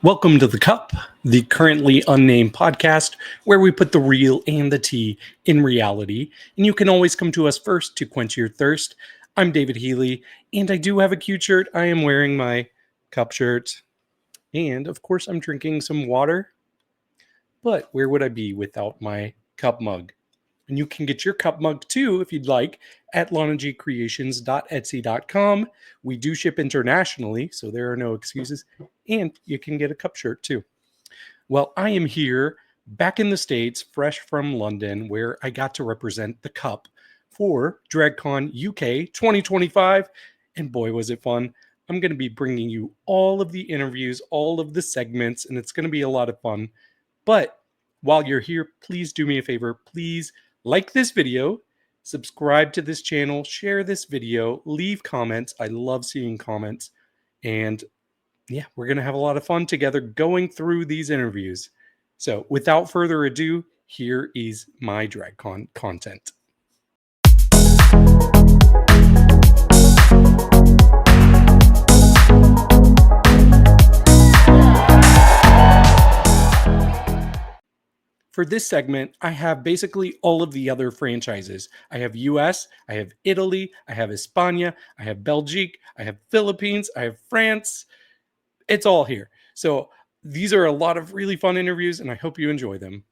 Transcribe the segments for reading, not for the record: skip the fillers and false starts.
Welcome to The Cup, the Currently Unnamed Podcast, where we put the real and the tea in reality. And you can always come to us first to quench your thirst. I'm David Healy, and I do have a cute shirt. I am wearing my cup shirt. And, of course, I'm drinking some water. But where would I be without my cup mug? And you can get your cup mug, too, if you'd like, at lonagcreations.etsy.com. We do ship internationally, so there are no excuses. And you can get a cup shirt, too. Well, I am here back in the States, fresh from London, where I got to represent the cup for DragCon UK 2025. And boy, was it fun. I'm going to be bringing you all of the interviews, all of the segments, and it's going to be a lot of fun. But while you're here, please do me a favor. Please like this video, subscribe to this channel, share this video, leave comments. I love seeing comments. And yeah, we're going to have a lot of fun together going through these interviews. So without further ado, here is my DragCon content. For this segment, I have basically all of the other franchises. I have US, I have Italy, I have España, I have Belgique, I have Philippines, I have France. It's all here. So these are a lot of really fun interviews, and I hope you enjoy them.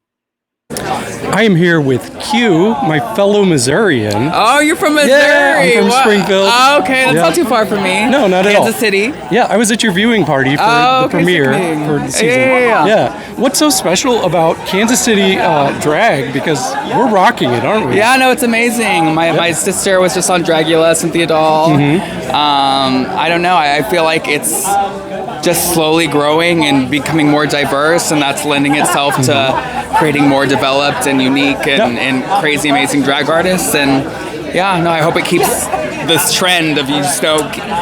I am here with Q, my fellow Missourian. Oh, you're from Missouri? Yeah, I'm from Springfield. Oh, okay, that's not too far from me. No, not at all. Kansas City. Yeah, I was at your viewing party for the premiere for the season. Yeah. What's so special about Kansas City drag? Because we're rocking it, aren't we? Yeah, no, it's amazing. My sister was just on Dragula, Cynthia Doll. Mm-hmm. I don't know. I feel like it's just slowly growing and becoming more diverse, and that's lending itself to creating more developed and unique and crazy amazing drag artists. And yeah, no, I hope it keeps this trend of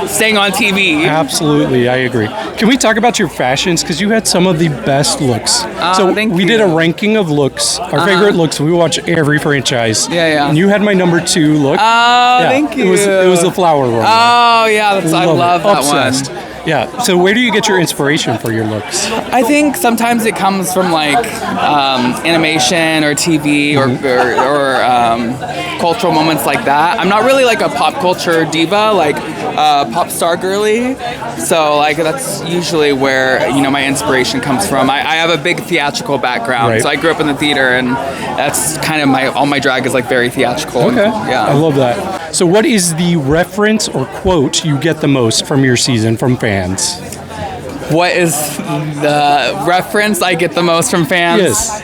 staying on TV. Absolutely, I agree. Can we talk about your fashions? Because you had some of the best looks. So we did a ranking of looks, our favorite looks. We watch every franchise. Yeah. And you had my number 2 look. Oh, thank you. It was the flower one. Oh, yeah, I love that Obsessed. one. Yeah. So where do you get your inspiration for your looks? I think sometimes it comes from like animation or TV or cultural moments like that. I'm not really like a pop culture diva, like pop star girly. So like that's usually where my inspiration comes from. I have a big theatrical background, right. So I grew up in the theater, and that's kind of all my drag is like very theatrical. Okay. Yeah. I love that. So what is the reference or quote you get the most from your season from fans? What is the reference I get the most from fans? Yes.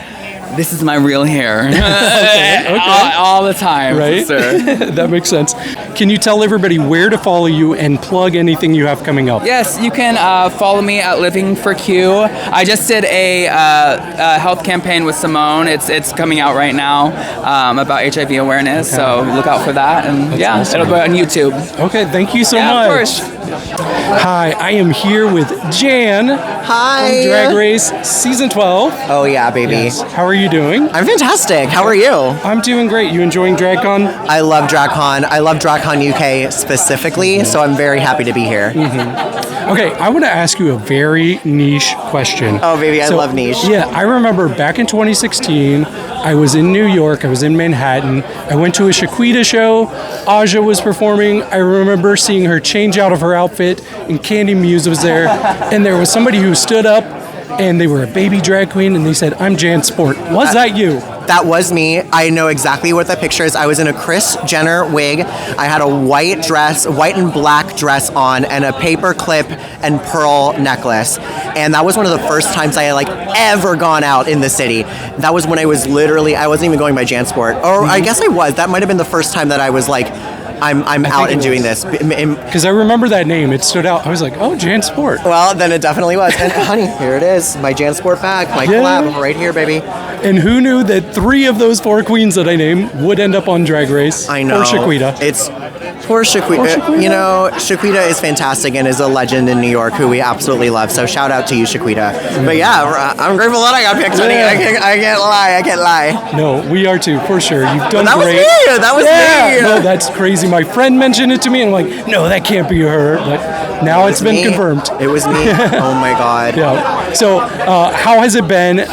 This is my real hair. Okay. All the time. Right? That makes sense. Can you tell everybody where to follow you and plug anything you have coming up? Yes, you can follow me at Living for Q. I just did a health campaign with Simone. It's coming out right now about HIV awareness, so look out for that. And That's awesome. It'll be on YouTube. Okay, thank you so much. Of course. Hi, I am here with Jan. Hi. From Drag Race Season 12. Oh, yeah, baby. Yes. How are you doing? I'm fantastic. How are you? I'm doing great. You enjoying DragCon? I love DragCon. I love DragCon UK specifically, so I'm very happy to be here. Mm-hmm. Okay, I want to ask you a very niche question. Oh, baby, I love niche. Yeah, I remember back in 2016, I was in New York, I was in Manhattan, I went to a Shaquita show, Aja was performing, I remember seeing her change out of her outfit, and Candy Muse was there, and there was somebody who stood up, and they were a baby drag queen, and they said, "I'm Jan Sport." Was that you? That was me. I know exactly what that picture is. I was in a Kris Jenner wig. I had a white and black dress on, and a paper clip and pearl necklace. And that was one of the first times I had ever gone out in the city. That was when I wasn't even going by Jan Sport. Or I guess I was. That might have been the first time that I was like, I'm out and doing this. Because I remember that name. It stood out. I was like, oh, Jan Sport. Well, then it definitely was. And honey, here it is. My Jan Sport bag. My collab right here, baby. And who knew that 3 of those 4 queens that I named would end up on Drag Race? I know. Or Shaquita. It's poor Shaquita. Shaquita is fantastic and is a legend in New York who we absolutely love. So shout out to you, Shaquita. But yeah, I'm grateful that I got picked, honey. I can't lie. No, we are too, for sure. You've done great. That was me. No, that's crazy. My friend mentioned it to me, and I'm like, no, that can't be her. But now it's been confirmed. It was me. Oh my God. Yeah. So, how has it been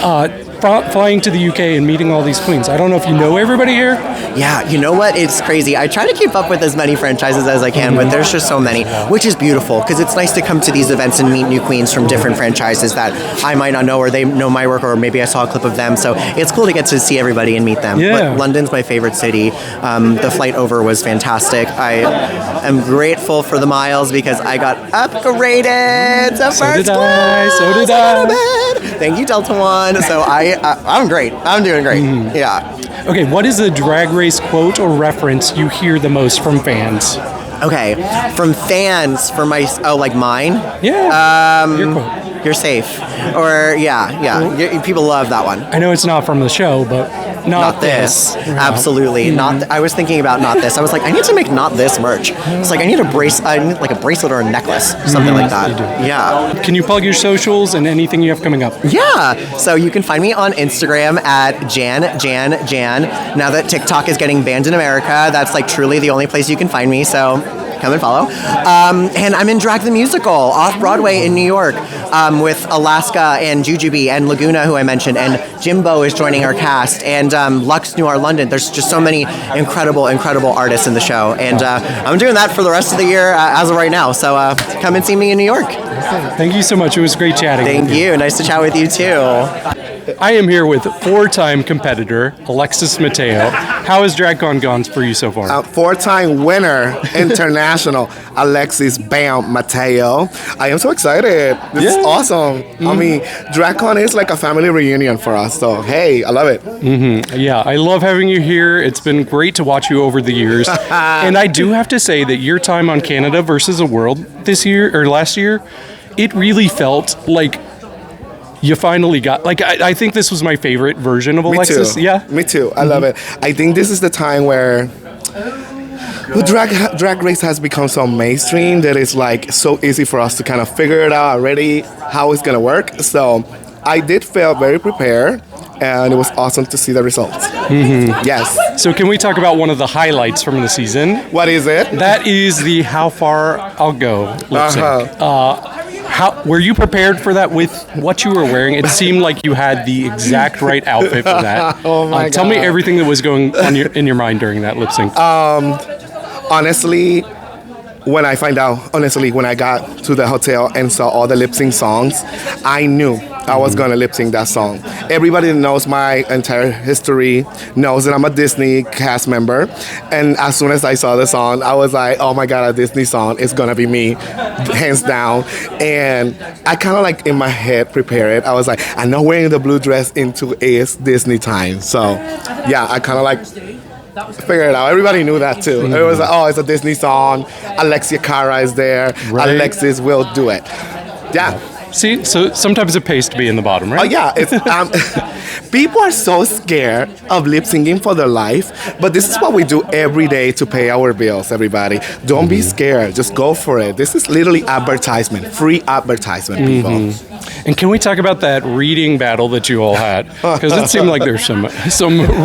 flying to the UK and meeting all these queens? I don't know if you know everybody here. Yeah, you know what? It's crazy. I try to keep up with as many franchises as I can, but there's just so many, which is beautiful because it's nice to come to these events and meet new queens from different franchises that I might not know, or they know my work, or maybe I saw a clip of them. So it's cool to get to see everybody and meet them. Yeah. But London's my favorite city. The flight over was fantastic. I am grateful for the miles because I got upgraded to first class. So did I. Thank you, Delta One. So I'm great. I'm doing great. Yeah. Okay, what is the Drag Race quote or reference you hear the most from fans? Okay, from fans, like mine? Yeah. Your quote. You're safe. Or, yeah. People love that one. I know it's not from the show, but not this. Absolutely. I was thinking about not this. I was like, I need to make not this merch. It's like, I need like a bracelet or a necklace, something like that. Yeah. Can you plug your socials and anything you have coming up? Yeah. So you can find me on Instagram at Jan. Now that TikTok is getting banned in America, that's like truly the only place you can find me. So come and follow. And I'm in Drag the Musical off-Broadway in New York with Alaska and Jujubee and Laguna, who I mentioned, and Jimbo is joining our cast, and Lux Noir London. There's just so many incredible artists in the show, and I'm doing that for the rest of the year as of right now, so come and see me in New York. Thank you so much. It was great chatting. Thank you. Nice to chat with you, too. I am here with four-time competitor Alexis Mateo. How has DragCon gone for you so far? Four-time winner, international, Alexis Bam Mateo. I am so excited. This is awesome. I mean, DragCon is like a family reunion for us. So, hey, I love it. Yeah, I love having you here. It's been great to watch you over the years. And I do have to say that your time on Canada versus the World this year, or last year, it really felt like you finally got, like, I think this was my favorite version of Alexis. Me too. Yeah. Me too. I love it. I think this is the time where drag race has become so mainstream that it's like so easy for us to kind of figure it out already how it's going to work. So I did feel very prepared, and it was awesome to see the results. Yes. So can we talk about one of the highlights from the season? What is it? That is the How Far I'll Go lip sync. Were you prepared for that with what you were wearing? It seemed like you had the exact right outfit for that. Oh my God. Tell me everything that was going on in your mind during that lip sync. Honestly, when I got to the hotel and saw all the lip sync songs, I knew I was going to lip sync that song. Everybody that knows my entire history knows that I'm a Disney cast member. And as soon as I saw the song, I was like, oh my God, a Disney song. It's going to be me, hands down. And I kind of like in my head prepared it. I was like, I'm not wearing the blue dress into it's Disney time. So yeah, I kind of like figure it out. Everybody knew that too. It was like, oh, it's a Disney song. Alexia Cara is there. Right. Alexis will do it. Yeah. See, so sometimes it pays to be in the bottom, right? Oh yeah, it's people are so scared of lip syncing for their life, but this is what we do every day to pay our bills. Everybody, don't be scared. Just go for it. This is literally advertisement, free advertisement, people. And can we talk about that reading battle that you all had? Because it seemed like there's some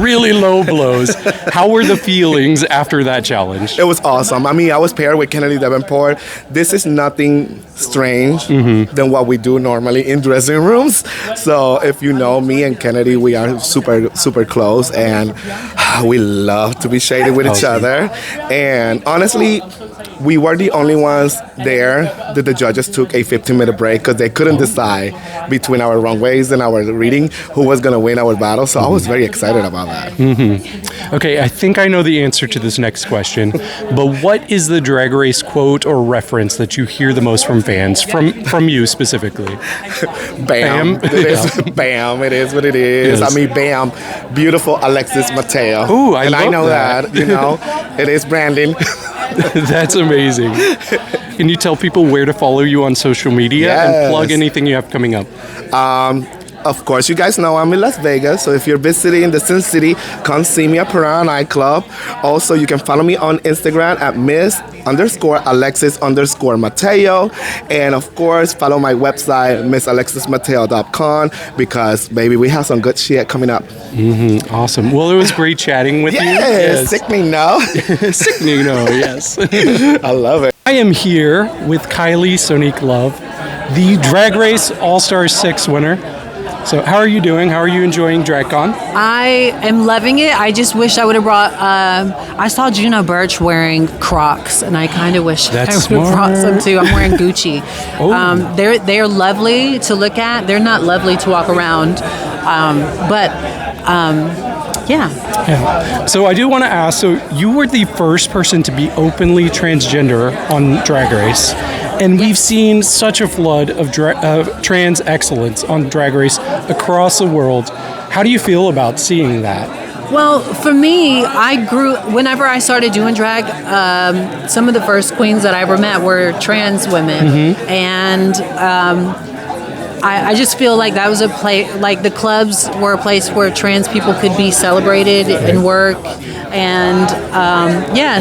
really low blows. How were the feelings after that challenge? It was awesome. I mean, I was paired with Kennedy Davenport. This is nothing strange than what we do normally in dressing rooms. So if you know me and Kennedy, we are super, super close, and we love to be shaded with each other. And honestly, we were the only ones there that the judges took a 15-minute break because they couldn't decide between our runways and our reading who was going to win our battle. So I was very excited about that. Okay, I think I know the answer to this next question, but what is the Drag Race quote or reference that you hear the most from fans, from you specifically? Bam. It is bam. It is what it is. Yes. I mean, bam. Beautiful Alexis Mateo. Ooh, I know love that. You know, it is branding. That's amazing. Can you tell people where to follow you on social media and plug anything you have coming up? Of course, you guys know I'm in Las Vegas, so if you're visiting the Sin City, come see me at Piranha Nightclub. Also, you can follow me on Instagram at Miss_Alexis_Mateo. And of course, follow my website, MissAlexisMateo.com, because, baby, we have some good shit coming up. Awesome. Well, it was great chatting with you. Yes, sickening, no? Sickening, no, yes. I love it. I am here with Kylie Sonique Love. the Drag Race All-Stars 6 winner. So how are you doing? How are you enjoying DragCon? I am loving it. I just wish I would have brought. I saw Juno Birch wearing Crocs, and I kind of wish I would have brought some too. I'm wearing Gucci. Oh. They're lovely to look at. They're not lovely to walk around, but. Yeah. So I do want to ask, so you were the first person to be openly transgender on Drag Race, and we've seen such a flood of trans excellence on Drag Race across the world. How do you feel about seeing that? Well, for me, whenever I started doing drag, some of the first queens that I ever met were trans women, and I just feel like that was a place, like the clubs were a place where trans people could be celebrated and work. And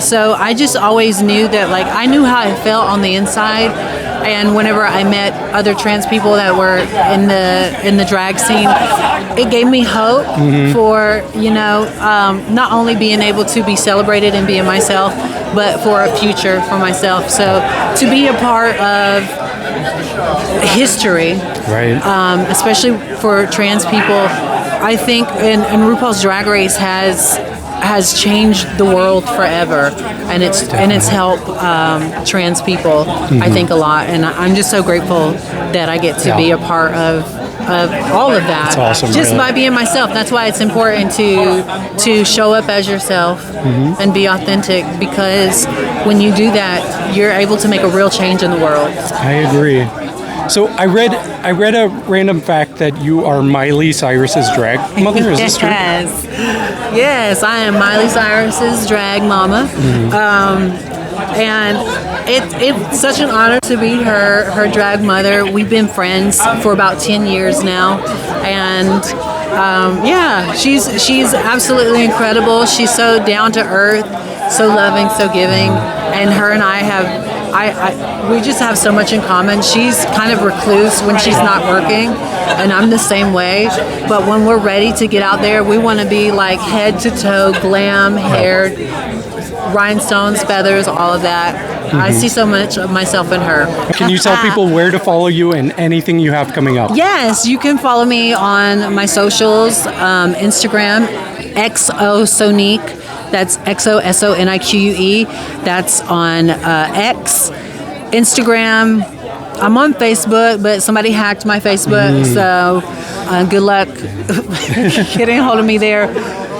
so I just always knew that, like, I knew how I felt on the inside. And whenever I met other trans people that were in the drag scene, it gave me hope for, not only being able to be celebrated and being myself, but for a future for myself. So to be a part of history, right? Especially for trans people, I think, and RuPaul's Drag Race has changed the world forever, and it's helped trans people, I think, a lot, and I'm just so grateful that I get to be a part of all of that. That's awesome, just really. by being myself. That's why it's important to show up as yourself and be authentic, because when you do that, you're able to make a real change in the world. I agree. So I read a random fact that you are Miley Cyrus's drag mother. Is this true? Yes, I am Miley Cyrus's drag mama. And it's such an honor to be her drag mother. We've been friends for about 10 years now, and she's absolutely incredible. She's so down to earth, so loving, so giving, and her and we just have so much in common. She's kind of recluse when she's not working, and I'm the same way. But when we're ready to get out there, we want to be like head to toe, glam, hair, rhinestones, feathers, all of that. I see so much of myself in her. Can you tell people where to follow you and anything you have coming up? Yes, you can follow me on my socials, Instagram, XOSonique. That's XOSONIQUE. That's on X. Instagram. I'm on Facebook, but somebody hacked my Facebook, so good luck getting a hold of me there.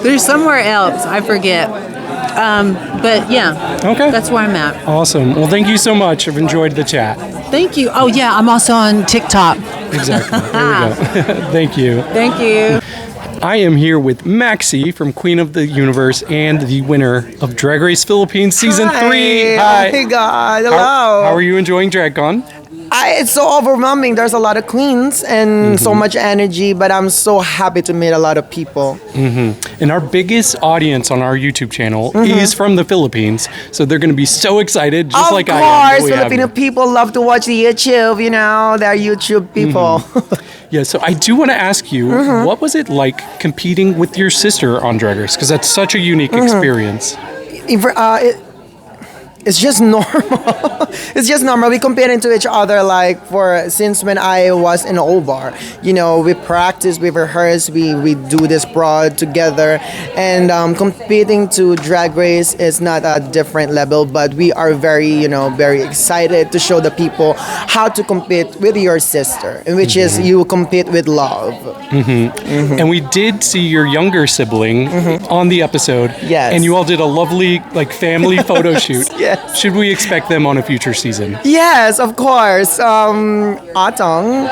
There's somewhere else, I forget. But yeah, okay, that's where I'm at. Awesome. Well, thank you so much. I've enjoyed the chat. Thank you. Oh yeah, I'm also on TikTok. Exactly. There we go. Thank you. Thank you. I am here with Maxie from Queen of the Universe and the winner of Drag Race Philippines Season 3. Hi. Oh my God. Hello. How are you enjoying DragCon? It's so overwhelming. There's a lot of queens and so much energy, but I'm so happy to meet a lot of people. And our biggest audience on our YouTube channel is from the Philippines, so they're going to be so excited, just like I am. Of course, Filipino people love to watch the YouTube, they're YouTube people. Yeah, so I do want to ask you, what was it like competing with your sister on Drag Race? Because that's such a unique experience. It's just normal. It's just normal. We compare to each other since when I was in Old Bar. We practice, we rehearse, we do this prod together. And competing to Drag Race is not a different level, but we are very, very excited to show the people how to compete with your sister, which is you compete with love. And we did see your younger sibling on the episode. Yes. And you all did a lovely family photo shoot. Yes. Should we expect them on a future season? Yes, of course. Atong,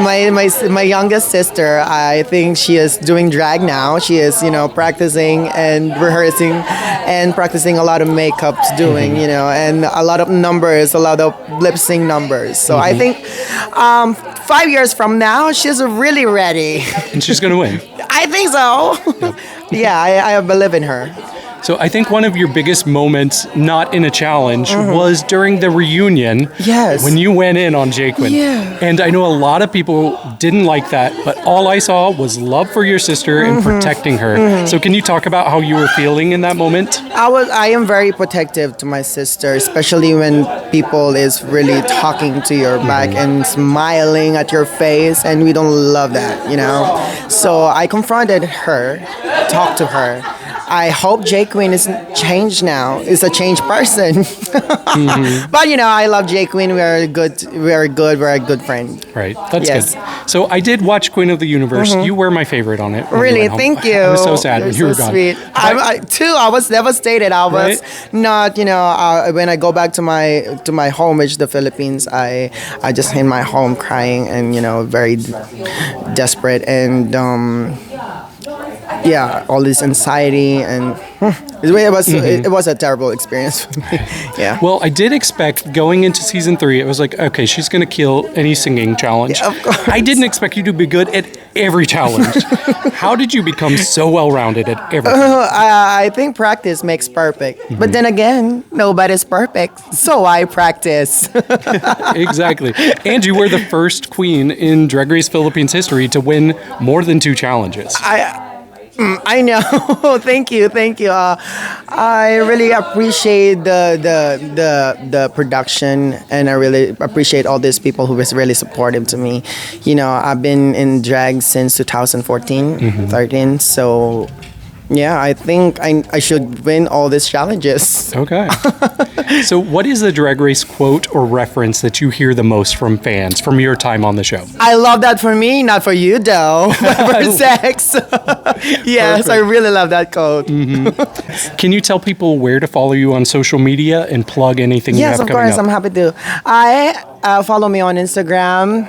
my youngest sister, I think she is doing drag now. She is, practicing and rehearsing and practicing a lot of makeup doing, and a lot of numbers, a lot of lip sync numbers. So I think 5 years from now, she's really ready. And she's going to win. I think so. Yeah, I believe in her. So I think one of your biggest moments, not in a challenge, was during the reunion. Yes. When you went in on Jaquin. Yeah. And I know a lot of people didn't like that, but all I saw was love for your sister and protecting her. So can you talk about how you were feeling in that moment? I am very protective to my sister, especially when people is really talking to your back and smiling at your face, and we don't love that, you know. So I confronted her, talked to her. I hope J Queen is changed now. Is a changed person. But you know, I love J Queen. We're a good friend. Right, that's Yes. good. So I did watch Queen of the Universe. You were my favorite on it. when you Really, went home. thank you. I was so sad You're when you were so gone. sweet. I was devastated. I was not, you know, when I go back to my home, which is the Philippines, I just in my home crying and, you know, very desperate and yeah, all this anxiety and it was a terrible experience for me. Yeah. Well, I did expect going into season 3, it was like, okay, she's going to kill any singing challenge. Yeah, of course. I didn't expect you to be good at every challenge. How did you become so well-rounded at everything? I think practice makes perfect. But then again, nobody's perfect. So I practice. Exactly. And you were the first queen in Drag Race Philippines history to win more than 2 challenges. I know. Thank you. I really appreciate the production, and I really appreciate all these people who was really supportive to me. You know, I've been in drag since 2014, 13. So, yeah, I think I should win all these challenges. Okay. So what is the Drag Race quote or reference that you hear the most from fans from your time on the show? I love that for me, not for you, though. For sex. Yes, Perfect. I really love that quote. Can you tell people where to follow you on social media and plug anything you have Yes, of coming course, up? I'm happy to. Follow me on Instagram,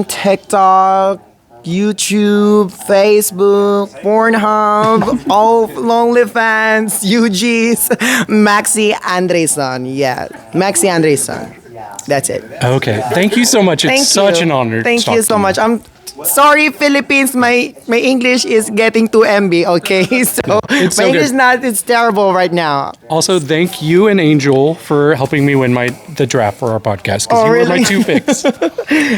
TikTok, YouTube, Facebook, Pornhub, all OnlyFans, UGs, Maxie Andreson. Yeah, Maxie Andreson. That's it. Okay. Thank you so much. It's Thank such you. an honor. to Thank talk you to so much. I'm sorry, Philippines. My English is getting too MB. Okay, so It's so my English good. it's terrible right now. Also, thank you and Angel for helping me win the draft for our podcast because Oh, you were my really? 2 picks.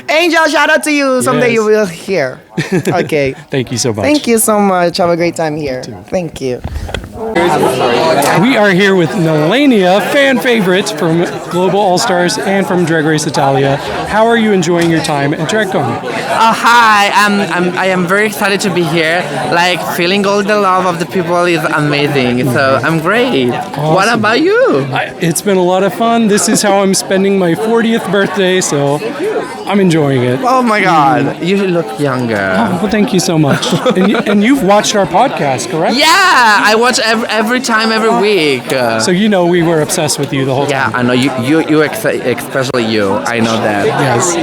Angel, shout out to you. Someday Yes. you will hear. Okay. Thank you so much. Thank you so much. Have a great time here. Thank you. We are here with Nehellenia, fan favorite from Global All Stars and from Drag Race Italia. How are you enjoying your time at DragCon? Hi, I am very excited to be here. Like, feeling all the love of the people is amazing. So I'm great. What Awesome. about you? It's been a lot of fun. This is how I'm spending my 40th birthday, so I'm enjoying it. Oh my God, you look younger. Well, thank you so much. And you've watched our podcast, correct? Yeah, I watch every time, every week. So you know we were obsessed with you the whole Yeah, time. I know you, especially you. I know that. Yes.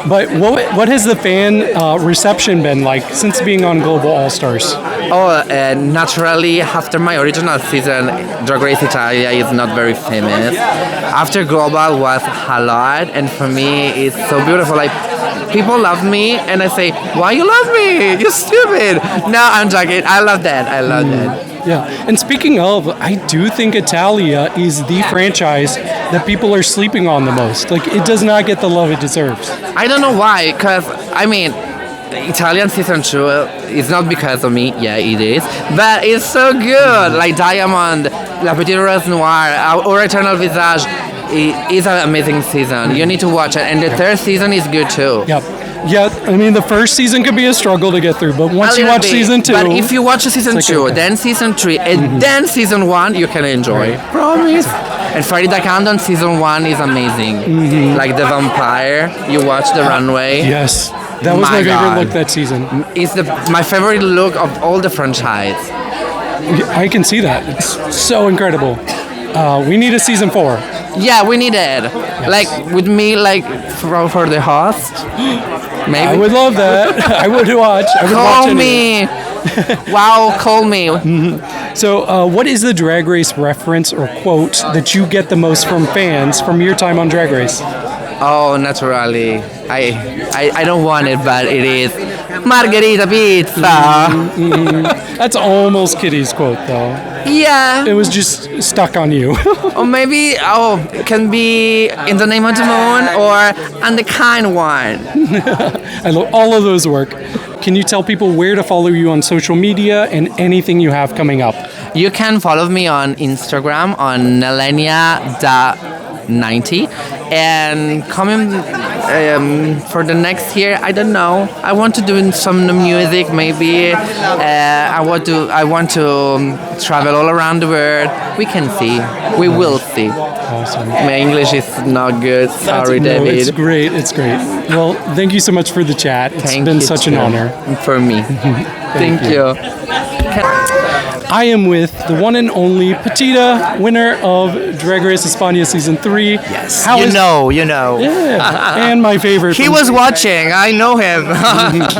But what has the fan reception been like since being on Global All Stars? Oh, naturally, after my original season, Drag Race Italia is not very famous. After Global was a lot, and for me, it's so beautiful. Like, people love me, and I say, "Why you love me? You're stupid." No, I'm joking. I love that. I love that. Yeah. And speaking of, I do think Italia is the franchise that people are sleeping on the most. Like, it does not get the love it deserves. I don't know why, because I mean, Italian season 2 is not because of me. Yeah, it is, but it's so good. Like Diamond, La Petite Rose Noire, or Eternal Visage. It is an amazing season. You need to watch it, and the third season is good too. Yep. Yeah, I mean, the first season could be a struggle to get through, but once A you little watch bit. season 2... But if you watch season like 2, okay. then season 3, and then season 1, you can enjoy. Right. Promise. And Farida Khandan season 1 is amazing. Like the vampire, you watch the runway. Yes. That was my My favorite God. look that season. It's my favorite look of all the franchise. I can see that. It's so incredible. We need a season 4. Yeah, we need it. Like with me, like for the host. Maybe. I would love that. I would watch. I would watch Call anyway. me. Wow, call me. So, what is the Drag Race reference or quote that you get the most from fans from your time on Drag Race? Oh, naturally. I don't want it, but it is margarita pizza. That's almost Kitty's quote, though. Yeah. It was just stuck on you. Or maybe, it can be In the Name of the Moon or And the Kind One. I love all of those work. Can you tell people where to follow you on social media and anything you have coming up? You can follow me on Instagram on Nehellenia.90. And coming for the next year, I don't know. I want to do some music. Maybe I want to travel all around the world. We can see. We will see. Awesome. My English is not good. Sorry, David. It's great. It's great. Well, thank you so much for the chat. It's been such an honor. For me. Thank you. I am with the one and only Pitita, winner of Drag Race España Season 3. Yes. How You is- know. Yeah. And my favorite. He from- was watching. I know him.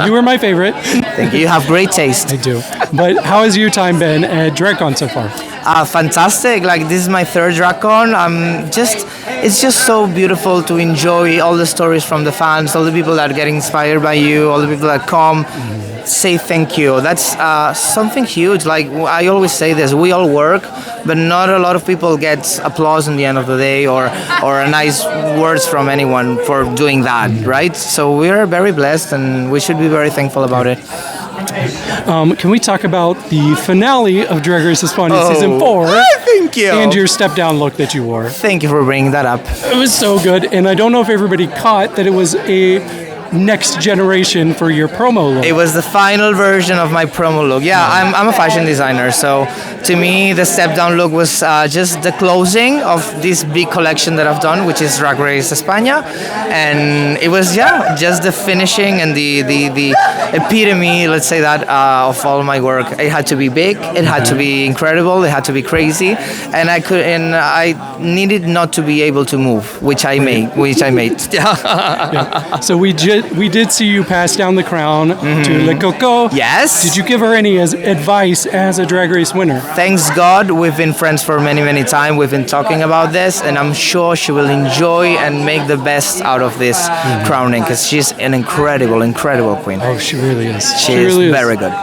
You were my favorite. Thank you. You have great taste. I do. But how has your time been at DragCon so far? Fantastic. Like, this is my third DragCon. It's just so beautiful to enjoy all the stories from the fans, all the people that get inspired by you, all the people that come. Say thank you. That's something huge. Like, I always say this, we all work, but not a lot of people get applause in the end of the day or a nice words from anyone for doing that, right? So we're very blessed and we should be very thankful about it. Can we talk about the finale of Drag Race España Season 4? Thank you. And your step-down look that you wore. Thank you for bringing that up. It was so good, and I don't know if everybody caught that it was a next generation for your promo look. It was the final version of my promo look. Yeah, I'm a fashion designer, so to me the step down look was just the closing of this big collection that I've done, which is Drag Race España, and it was just the finishing and the epitome, let's say that, of all my work. It had to be big, it had to be incredible, it had to be crazy, and I needed not to be able to move, which I made. Yeah. So we did see you pass down the crown to Le Coco. Yes. Did you give her any advice as a Drag Race winner? Thanks God, we've been friends for many, many times. We've been talking about this, and I'm sure she will enjoy and make the best out of this crowning, because she's an incredible, incredible queen. Oh, she really is. She is really very good.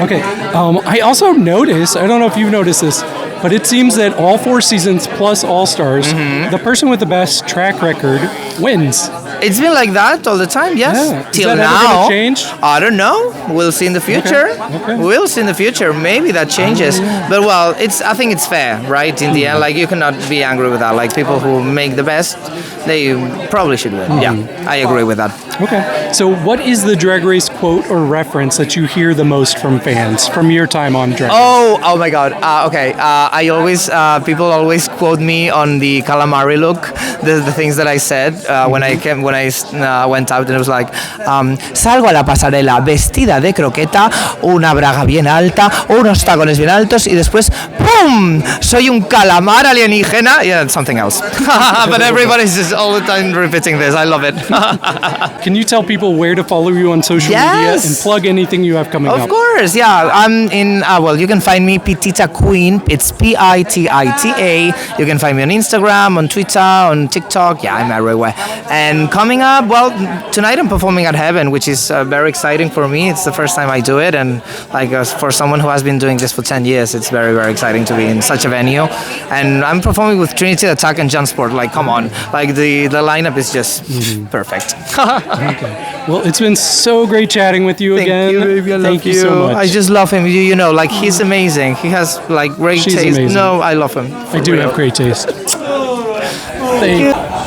Okay. I also noticed, I don't know if you've noticed this, but it seems that all 4 seasons plus All-Stars, the person with the best track record wins. It's been like that all the time, yes. Yeah. Till Is that now. ever gonna change? I don't know. We'll see in the future. Okay. We'll see in the future. Maybe that changes. But well, I think it's fair, right? In the end, like, you cannot be angry with that. Like, people who make the best, they probably should win. Yeah, I agree with that. Okay. So what is the Drag Race quote or reference that you hear the most from fans from your time on Drag Race? Oh my God. Okay. I always people always quote me on the calamari look, the things that I said when I went out, and it was like, salgo a la pasarela vestida de croqueta, una braga bien alta, unos tacones bien altos, y después, ¡pum! Soy un calamar alienígena. Yeah, it's something else. But everybody's just all the time repeating this. I love it. Can you tell people where to follow you on social media and plug anything you have coming up? Of course, yeah. I'm in, you can find me Pitita Queen. It's Pitita. You can find me on Instagram, on Twitter, on TikTok. Yeah, I'm everywhere. And coming up, well, tonight I'm performing at Heaven, which is very exciting for me. It's the first time I do it. And for someone who has been doing this for 10 years, it's very, very exciting to be in such a venue. And I'm performing with Trinity Attack and Jansport. Like, come on. Like, the lineup is just perfect. Okay. Well, it's been so great chatting with you again. Thank you, baby. I love Thank you so much. I just love him. You know, like, he's amazing. He has, like, great She's taste. amazing. No, I love him. I do have great taste.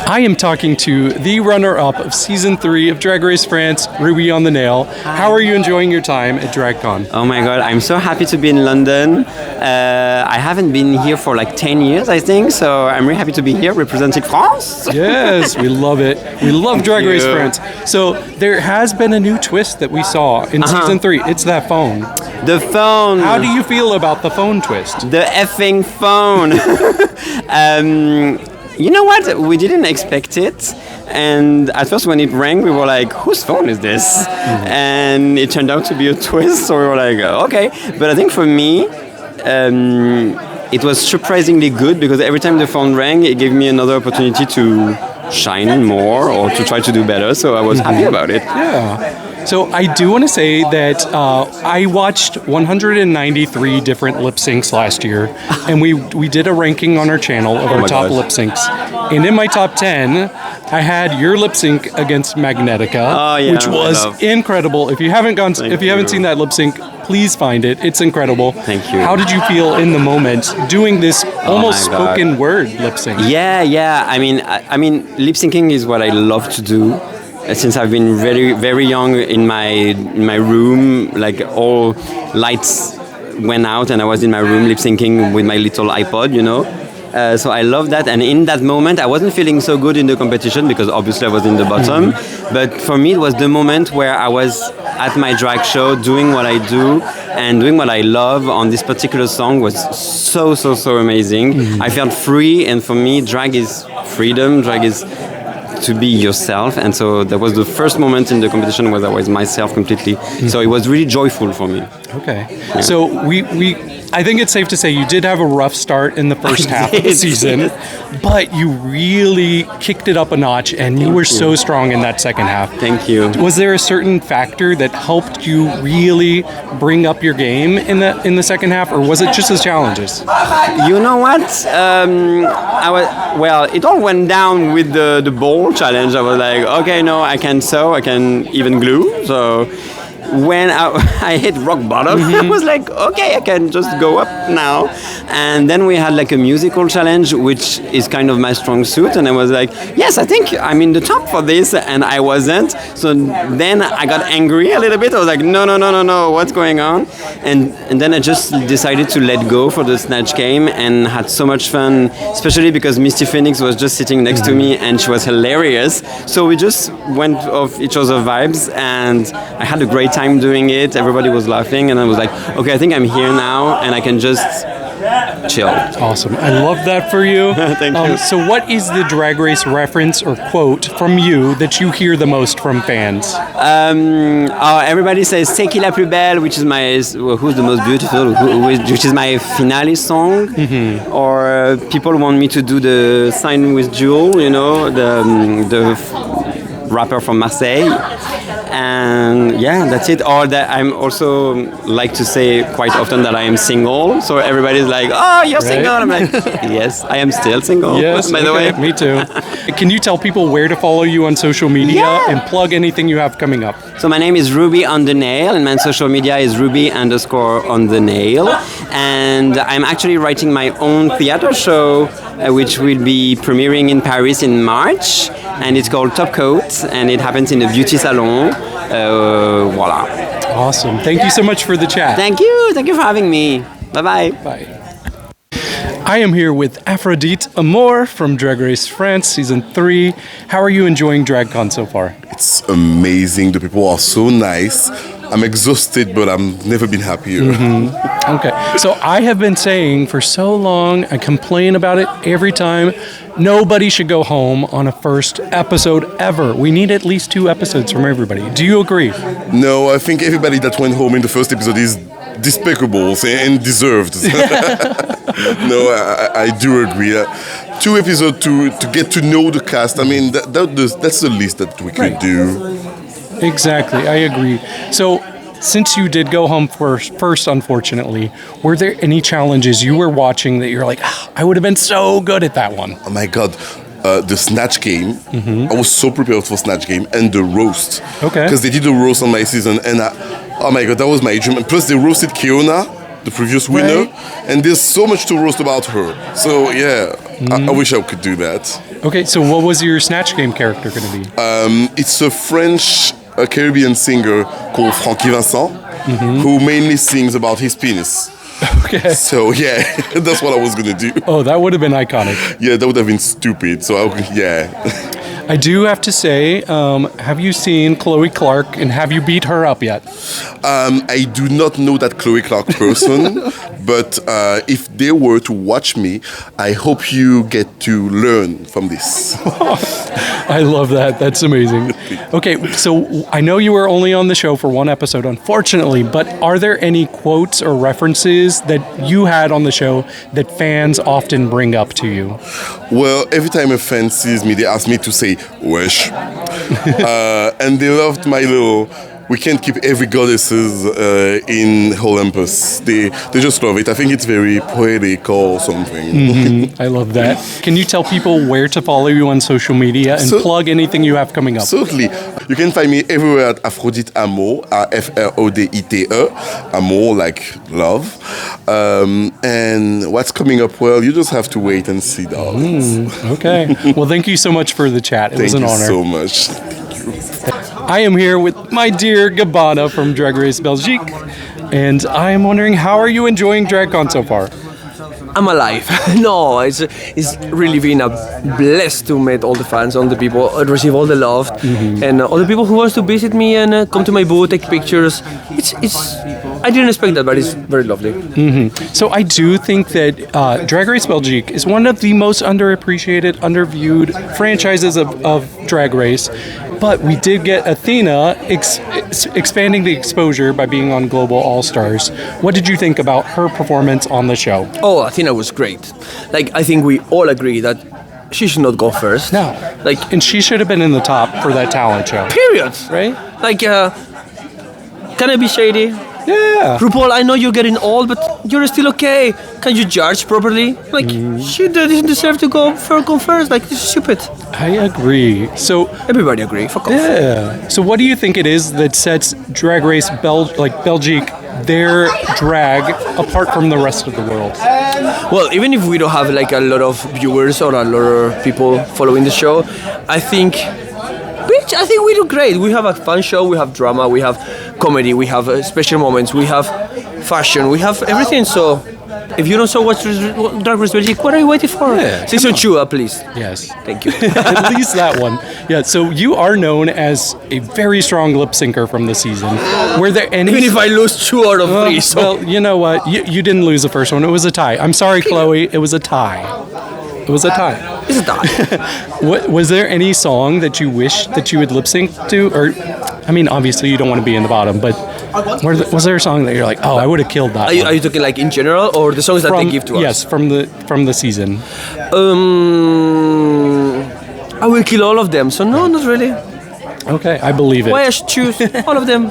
I am talking to the runner-up of Season 3 of Drag Race France, Ruby on the Nail. How are you enjoying your time at DragCon? Oh my God, I'm so happy to be in London. I haven't been here for like 10 years, I think, so I'm really happy to be here representing France. Yes, we love it. We love Drag Race France. So there has been a new twist that we saw in Season 3. It's that phone. The phone. How do you feel about the phone twist? The effing phone. You know what? We didn't expect it. And at first when it rang, we were like, whose phone is this? And it turned out to be a twist. So we were like, okay. But I think for me, it was surprisingly good because every time the phone rang, it gave me another opportunity to shine more or to try to do better. So I was happy about it. Yeah. So I do want to say that I watched 193 different lip syncs last year, and we did a ranking on our channel of our top lip syncs. And in my top 10, I had your lip sync against Magnetica, which was incredible. If you haven't seen that lip sync, please find it. It's incredible. Thank you. How did you feel in the moment doing this almost spoken word lip sync? Yeah. I mean, lip syncing is what I love to do. Since I've been very, very young in my room, like all lights went out and I was in my room lip syncing with my little iPod, you know. So I love that, and in that moment I wasn't feeling so good in the competition because obviously I was in the bottom, but for me it was the moment where I was at my drag show doing what I do and doing what I love on this particular song was so amazing. I felt free, and for me drag is freedom, drag is to be yourself, and so that was the first moment in the competition where I was myself completely. So it was really joyful for me. Okay. Yeah. So I think it's safe to say you did have a rough start in the first half of the season, but you really kicked it up a notch, and you were so strong in that second half. Thank you. Was there a certain factor that helped you really bring up your game in the second half, or was it just the challenges? You know what? It all went down with the ball challenge. I was like, okay, no, I can sew, I can even glue. So when I hit rock bottom, I was like, okay, I can just go up now. And then we had like a musical challenge, which is kind of my strong suit. And I was like, yes, I think I'm in the top for this. And I wasn't. So then I got angry a little bit. I was like, no, what's going on? And then I just decided to let go for the snatch game and had so much fun, especially because Misty Phoenix was just sitting next to me and she was hilarious. So we just went off each other's vibes and I had a great time doing it. Everybody was laughing and I was like, okay, I think I'm here now and I can just chill. Awesome. I love that for you. Thank you. So what is the Drag Race reference or quote from you that you hear the most from fans? Everybody says C'est qui la plus belle, which is who's the most beautiful, which is my finale song. Or people want me to do the Sign with Jewel, you know, the rapper from Marseille. And yeah, that's it. Or that I'm also like to say quite often that I am single. So everybody's like, oh, you're single. I'm like, yes, I am still single. Yes, by the way. Me too. Can you tell people where to follow you on social media and plug anything you have coming up? So my name is Ruby on the Nail and my social media is Ruby_on the Nail. And I'm actually writing my own theater show, which will be premiering in Paris in March. And it's called Top Coat and it happens in a beauty salon. Voila. Awesome. Thank you so much for the chat. Thank you. Thank you for having me. Bye-bye. Bye. I am here with Afrodite Amour from Drag Race France Season 3. How are you enjoying DragCon so far? It's amazing. The people are so nice. I'm exhausted, but I've never been happier. Okay. So I have been saying for so long, I complain about it every time, nobody should go home on a first episode ever. We need at least 2 episodes from everybody. Do you agree? No, I think everybody that went home in the first episode is despicable and deserved. No, I do agree. 2 episodes to get to know the cast. I mean, that's the least that we could do. Exactly, I agree. So, since you did go home first, unfortunately, were there any challenges you were watching that you're like, I would have been so good at that one? Oh my God. The Snatch Game. I was so prepared for Snatch Game and the roast. Okay. Because they did a roast on my season and oh my God, that was my dream. And plus they roasted Kiona, the previous winner, and there's so much to roast about her. So yeah, I wish I could do that. Okay, so what was your Snatch Game character going to be? It's a French Caribbean singer called Frankie Vincent, who mainly sings about his penis. Okay. So yeah, that's what I was gonna do. Oh, that would have been iconic. Yeah, that would have been stupid. So I do have to say, have you seen Chloe Clark and have you beat her up yet? I do not know that Chloe Clark person, but if they were to watch me, I hope you get to learn from this. I love that. That's amazing. Okay, so I know you were only on the show for 1 episode, unfortunately, but are there any quotes or references that you had on the show that fans often bring up to you? Well, every time a fan sees me, they ask me to say, wesh. And they loved my little we can't keep every goddesses in Olympus. They just love it. I think it's very poetic or something. I love that. Can you tell people where to follow you on social media and plug anything you have coming up? Certainly. You can find me everywhere at Afrodite Amour, Afrodite Amour, like love. And what's coming up, well, you just have to wait and see, darling. Okay. Well, thank you so much for the chat. It was an honor. Thank you so much. I am here with my dear Gabanna from Drag Race Belgique, and I am wondering, how are you enjoying DragCon so far? I'm alive. No, it's really been a blessed to meet all the fans, all the people, receive all the love, and all the people who wants to visit me and come to my booth, take pictures. It's I didn't expect that, but it's very lovely. So I do think that Drag Race Belgique is one of the most underappreciated, underviewed franchises of Drag Race. But we did get Athena expanding the exposure by being on Global All-Stars. What did you think about her performance on the show? Oh, Athena was great. Like, I think we all agree that she should not go first. No. Like, and she should have been in the top for that talent show. Period. Right? Like, can I be shady? Yeah. RuPaul, I know you're getting old, but you're still okay. Can you judge properly? Like, she doesn't deserve to go first. Like, this is stupid. I agree. So everybody agree. Fuck off. Yeah. So what do you think it is that sets Drag Race Belgique, their drag, apart from the rest of the world? Well, even if we don't have like a lot of viewers or a lot of people following the show, I think we do great. We have a fun show, we have drama, we have comedy, we have special moments, we have fashion, we have everything. So if you don't so watch Drag Race Belgique, what are you waiting for? Yeah, Season 2, please. Yes. Thank you. At least that one. Yeah, so you are known as a very strong lip syncer from the season. Were there any... Even if I lose 2 out of 3. So. Well, you know what? You didn't lose the first one. It was a tie. I'm sorry, Chloe. It was a tie. It was a tie. It's a tie. What was there any song that you wish that you would lip sync to? Or, I mean, obviously you don't want to be in the bottom, but was there a song that you're like, oh, I would have killed that? Are you talking like in general or the songs that they give to us? Yes, from the season. I will kill all of them. So no, not really. Okay, I believe it. Why I should choose all of them?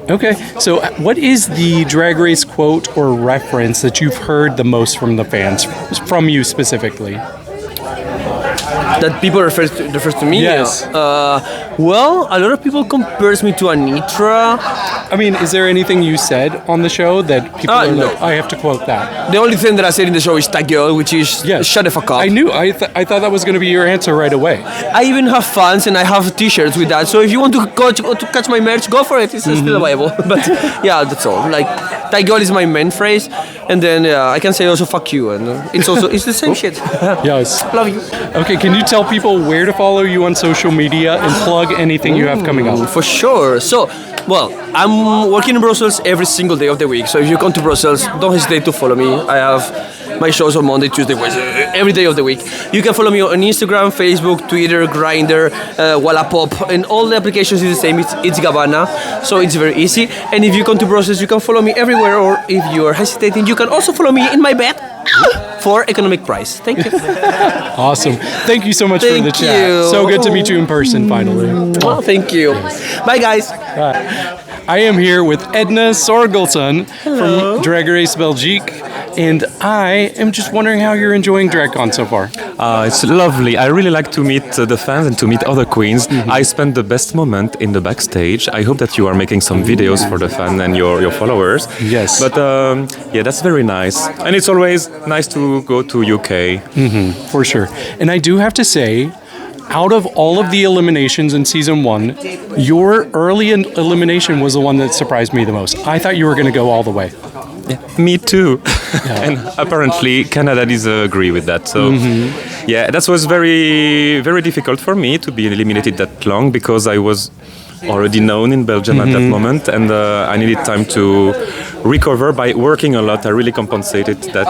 Okay, so what is the Drag Race quote or reference that you've heard the most from the fans, from you specifically? That people refers to me? Yes. Well, a lot of people compares me to Anitra. I mean, is there anything you said on the show that people are no. like, I have to quote that? The only thing that I said in the show is "tag girl," which is shut the fuck up. I knew. I thought that was going to be your answer right away. I even have fans and I have T-shirts with that. So if you want to catch my merch, go for it. It's still available. But yeah, that's all. Like "tag girl" is my main phrase, and then I can say also "fuck you," and it's the same shit. Yes. Love you. Okay, can you tell people where to follow you on social media and plug anything you have coming up? For sure. So, well, I'm working in Brussels every single day of the week. So if you come to Brussels, don't hesitate to follow me. I have my shows on Monday, Tuesday, Wednesday, every day of the week. You can follow me on Instagram, Facebook, Twitter, Grindr, Wallapop, and all the applications is the same. It's Gabanna, so it's very easy. And if you come to Brussels, you can follow me everywhere. Or if you are hesitating, you can also follow me in my bed for economic price. Thank you. Awesome. Thank you so much for the chat. So good to meet you in person, finally. Oh, thank you. Bye, guys. I am here with Edna Sorgelsen from Drag Race Belgique, and I am just wondering how you're enjoying DragCon so far. It's lovely. I really like to meet the fans and to meet other queens. I spent the best moment in the backstage. I hope that you are making some videos for the fan and your followers. Yes. But yeah, that's very nice. And it's always nice to go to UK. For sure. And I do have to say, out of all of the eliminations in season 1, your early elimination was the one that surprised me the most. I thought you were going to go all the way. Yeah, me too. And apparently Canada disagree with that. So yeah, that was very, very difficult for me to be eliminated that long because I was already known in Belgium at that moment, and I needed time to recover by working a lot. I really compensated that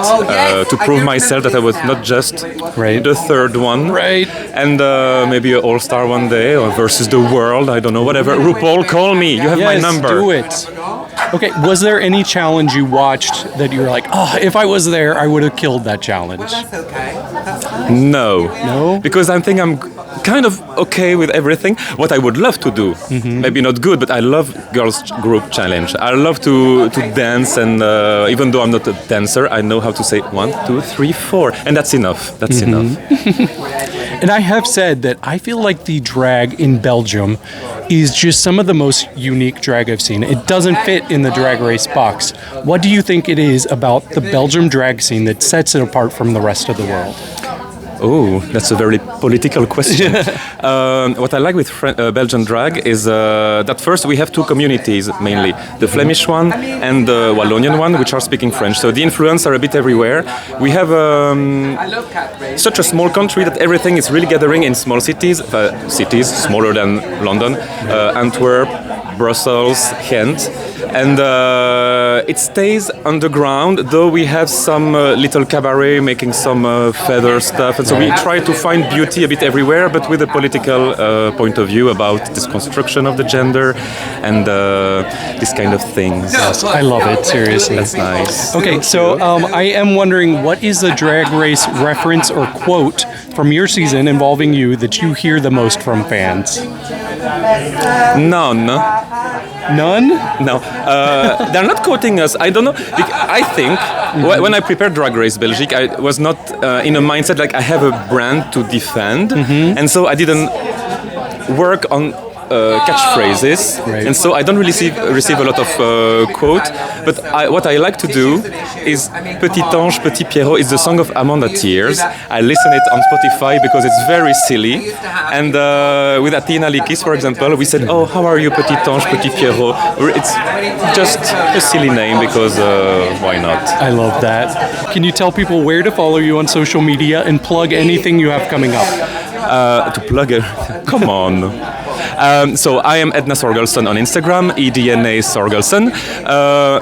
to prove myself that I was not just the third one, and maybe an all-star one day or versus the world. I don't know, whatever. RuPaul, call me. You have my number. Do it. Okay, was there any challenge you watched that you were like, oh, if I was there, I would have killed that challenge? No. No? Because I think I'm kind of okay with everything. What I would love to do, maybe not good, but I love girls group challenge. I love to dance, and even though I'm not a dancer, I know how to say 1, 2, 3, 4, and that's enough. That's enough. And I have said that I feel like the drag in Belgium is just some of the most unique drag I've seen. It doesn't fit in the Drag Race box. What do you think it is about the Belgium drag scene that sets it apart from the rest of the world? Oh, that's a very political question. What I like with Belgian drag is that first we have two communities mainly, the Flemish one and the Wallonian one, which are speaking French. So the influence are a bit everywhere. We have such a small country that everything is really gathering in small cities, cities smaller than London, Antwerp, Brussels, Ghent. And it stays underground, though we have some little cabaret making some feather stuff. And so we try to find beauty a bit everywhere, but with a political point of view about this construction of the gender and this kind of things. Yes, I love it, seriously. That's nice. Okay, so I am wondering, what is the Drag Race reference or quote from your season involving you that you hear the most from fans? None. None? No. They're not quoting us. I don't know. I think when I prepared Drag Race Belgique, I was not in a mindset like I have a brand to defend. And so I didn't work on catchphrases. Right. And so I don't really receive a lot of quote. But what I like to do is Petit Ange, Petit Pierrot is the song of Amanda Tears. I listen it on Spotify because it's very silly. And with Athena Likis, for example, we said, oh, how are you, Petit Ange, Petit Pierrot? It's just a silly name because why not? I love that. Can you tell people where to follow you on social media and plug anything you have coming up? To plug it? Come on. So I am Edna Sorgelsen on Instagram, Edna Sorgelsen.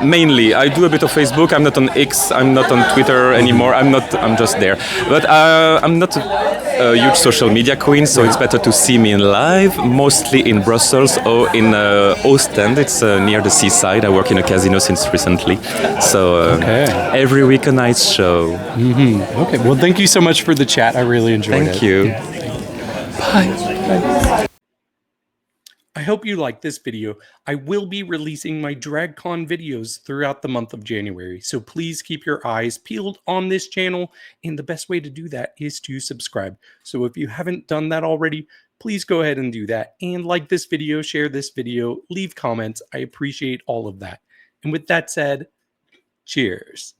Mainly, I do a bit of Facebook. I'm not on X. I'm not on Twitter anymore. I'm just there. But I'm not a huge social media queen, so it's better to see me in live, mostly in Brussels or in Ostend. It's near the seaside. I work in a casino since recently. So every week a nice show. Okay, well, thank you so much for the chat. I really enjoyed it. Thank you. Bye. I hope you liked this video. I will be releasing my DragCon videos throughout the month of January, so please keep your eyes peeled on this channel, and the best way to do that is to subscribe. So if you haven't done that already, please go ahead and do that, and like this video, share this video, leave comments. I appreciate all of that. And with that said, cheers.